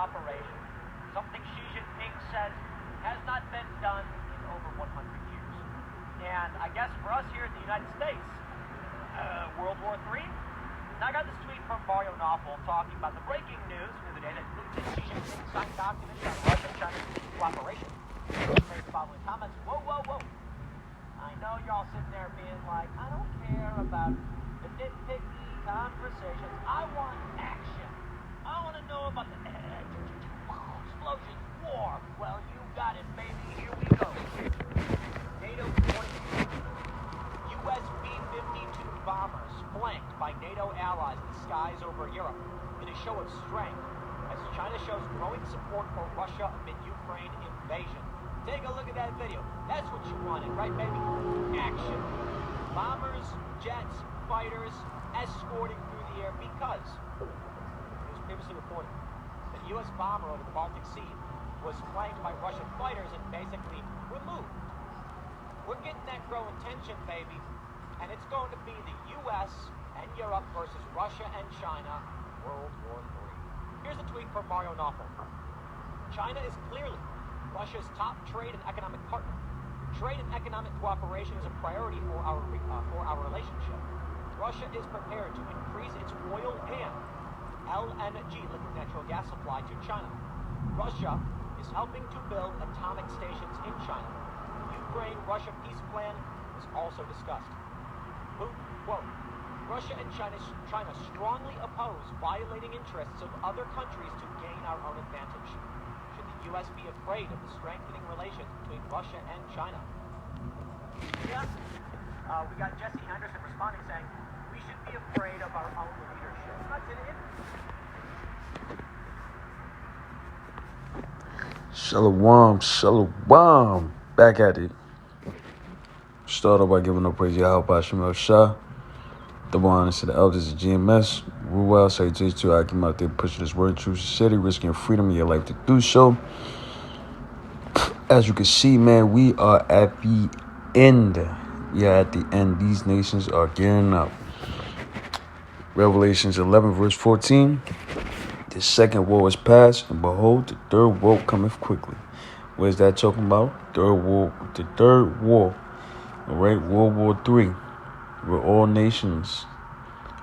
cooperation, something Xi Jinping says has not been done in over 100 years. And I guess for us here in the United States, World War III. Now I got this tweet from Mario Knopfel talking about the breaking news the other day that Xi Jinping signed documents on Russia and China's cooperation. He made the following comments. Whoa, whoa, whoa. I know you're all sitting there being like, I don't care about the nitpicky conversations. I want action. I want to know about the explosions, war. Well, you got it, baby. Here we go. NATO 22. U.S. B-52 bombers flanked by NATO allies in the skies over Europe in a show of strength as China shows growing support for Russia amid Ukraine invasion. Take a look at that video. That's what you wanted, right, baby? Action. Bombers, jets, fighters escorting through the air because it was previously reported that a U.S. bomber over the Baltic Sea was flanked by Russian fighters and basically removed. We're getting that growing tension, baby, and it's going to be the U.S. and Europe versus Russia and China, World War III. Here's a tweet from Mario Knopfel. China is clearly Russia's top trade and economic partner. Trade and economic cooperation is a priority for our relationship. Russia is prepared to increase its oil and LNG, liquid natural gas supply to China. Russia is helping to build atomic stations in China. Ukraine-Russia peace plan is also discussed. Quote, Russia and China strongly oppose violating interests of other countries to gain our own advantage. Should the U.S. be afraid of the strengthening relations between Russia and China? Yeah. We got Jesse Anderson responding saying, we should be afraid of our own leadership. That's it. Shalom, shalom. Back at it. Start off by giving no praise to Yahweh Shemel Shah. The honors to the elders of GMS. Ruel, salutations to I came out there pushing this word through city, risking freedom in your life to do so. As you can see, man, we are at the end. Yeah, at the end. These nations are gearing up. Revelations 11, verse 14. The second war is past, and behold, the third war cometh quickly. What is that talking about? The third war. All right, World War III, where all nations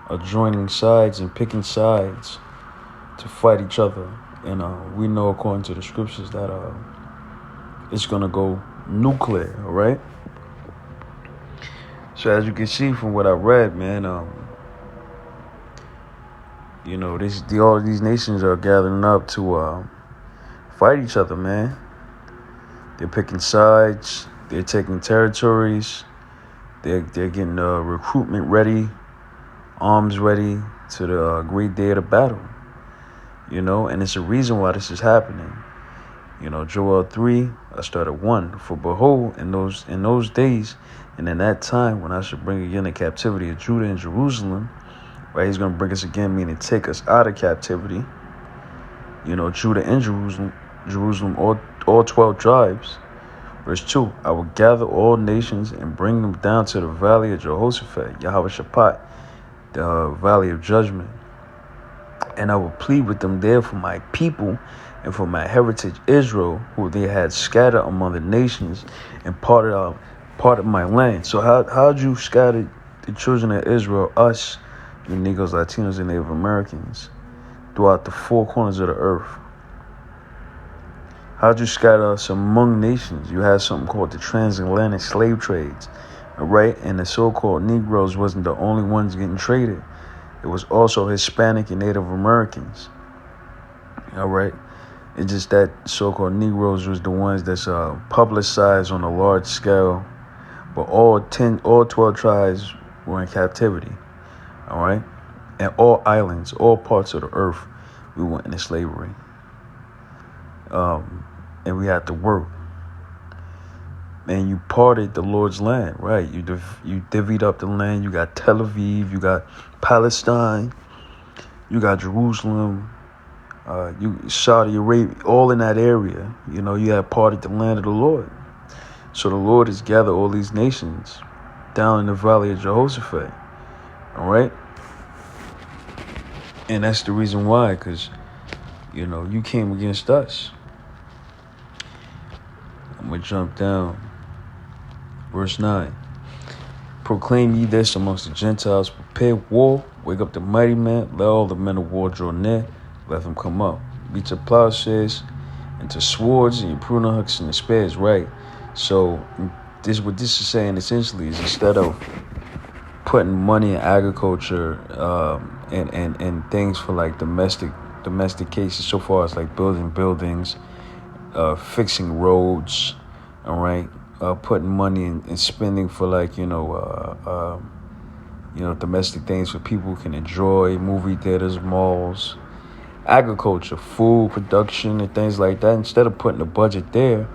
are joining sides and picking sides to fight each other. And we know, according to the scriptures, that it's going to go nuclear, all right? So as you can see from what I read, man, all these nations are gathering up to fight each other, man. They're picking sides. They're taking territories. They're getting recruitment ready, arms ready to the great day of the battle. And it's a reason why this is happening. Joel 3, I started 1. For behold, in those days, and in that time, when I should bring again the captivity of Judah and Jerusalem, right? He's going to bring us again, meaning take us out of captivity. Judah and Jerusalem, all 12 tribes. Verse 2, I will gather all nations and bring them down to the valley of Jehoshaphat, Yahweh Shaphat, the valley of judgment. And I will plead with them there for my people and for my heritage Israel, who they had scattered among the nations and parted my land. So how'd you scatter the children of Israel, us, the Negroes, Latinos, and Native Americans, throughout the four corners of the earth? How'd you scatter us among nations? You had something called the transatlantic slave trades, right? And the so-called Negroes wasn't the only ones getting traded. It was also Hispanic and Native Americans, all right? It's just that so-called Negroes was the ones that's publicized on a large scale, but all 12 tribes were in captivity, all right? And all islands, all parts of the earth, we went into slavery. And we had to work. And you parted the Lord's land, right? You divvied up the land. You got Tel Aviv, you got Palestine, you got Jerusalem, Saudi Arabia, all in that area. You had parted the land of the Lord. So the Lord has gathered all these nations down in the valley of Jehoshaphat, all right? And that's the reason why, because You came against us. I'm going to jump down. Verse 9. Proclaim ye this amongst the Gentiles. Prepare war. Wake up the mighty man. Let all the men of war draw near. Let them come up. Beat your plowshares into swords and your pruning hooks and the spears. Right. So what this is saying essentially is, instead of putting money in agriculture and things for like domestic cases, so far as like building buildings, fixing roads, all right, putting money and spending for like domestic things for people can enjoy, movie theaters, malls, agriculture, food production, and things like that. Instead of putting the budget there,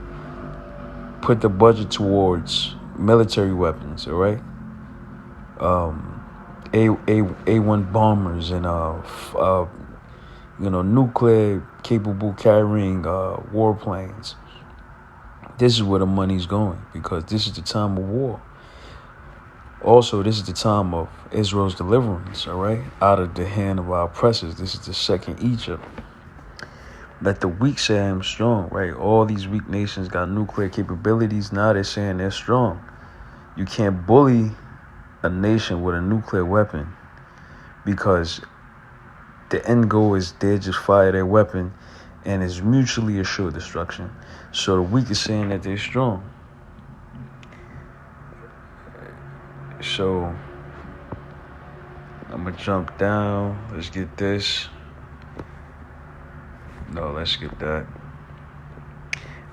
put the budget towards military weapons, all right? A1 bombers and nuclear capable carrying warplanes. This is where the money's going, because this is the time of war. Also, this is the time of Israel's deliverance, all right, out of the hand of our oppressors. This is the second Egypt. Let the weak say I am strong, right? All these weak nations got nuclear capabilities. Now they're saying they're strong. You can't bully a nation with a nuclear weapon, because the end goal is they just fire their weapon and it's mutually assured destruction. So the weak is saying that they're strong. So I'm going to jump down. Let's get this. No, let's get that.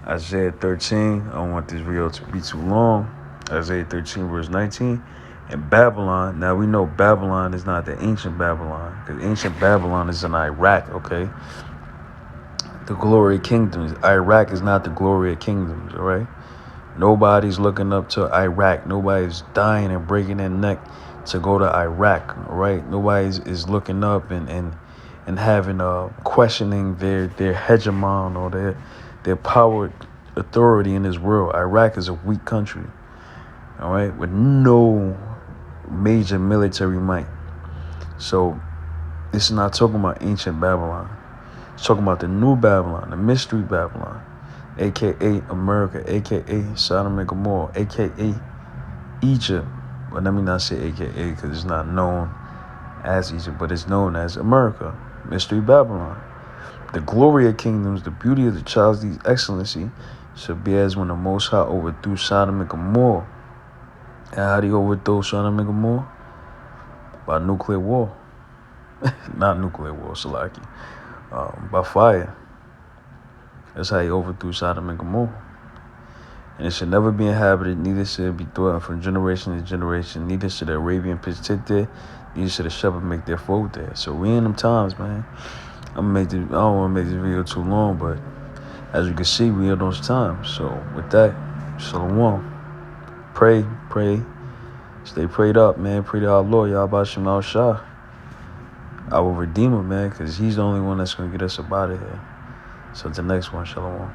Isaiah 13. I don't want this video to be too long. Isaiah 13 verse 19. And Babylon. Now we know Babylon is not the ancient Babylon, because ancient Babylon is in Iraq, okay? The glory of kingdoms. Iraq is not the glory of kingdoms, all right? Nobody's looking up to Iraq. Nobody's dying and breaking their neck to go to Iraq, all right? Nobody is looking up and having questioning their hegemon or their power authority in this world. Iraq is a weak country, all right, with no major military might. So this is not talking about ancient Babylon. It's talking about the new Babylon, the mystery Babylon, a.k.a. America, a.k.a. Sodom and Gomorrah, a.k.a. Egypt. But let me not say a.k.a. because it's not known as Egypt, but it's known as America, mystery Babylon. The glory of kingdoms, the beauty of the child's excellency shall be as when the Most High overthrew Sodom and Gomorrah. And how do you overthrow Sodom and Gomorrah? By nuclear war. Not nuclear war, Salaki. By fire. That's how he overthrew Sodom and Gomorrah. And it should never be inhabited, neither should it be threatened from generation to generation, neither should the Arabian pitch tent there, neither should the shepherd make their fold there. So we in them times, man. I don't want to make this video too long, but as you can see, we in those times. So with that, Shalom. Pray, stay prayed up, man. Pray to our Lord, Yahweh Shema Shah, our Redeemer, man, because he's the only one that's going to get us up out of here. So the next one, Shalom.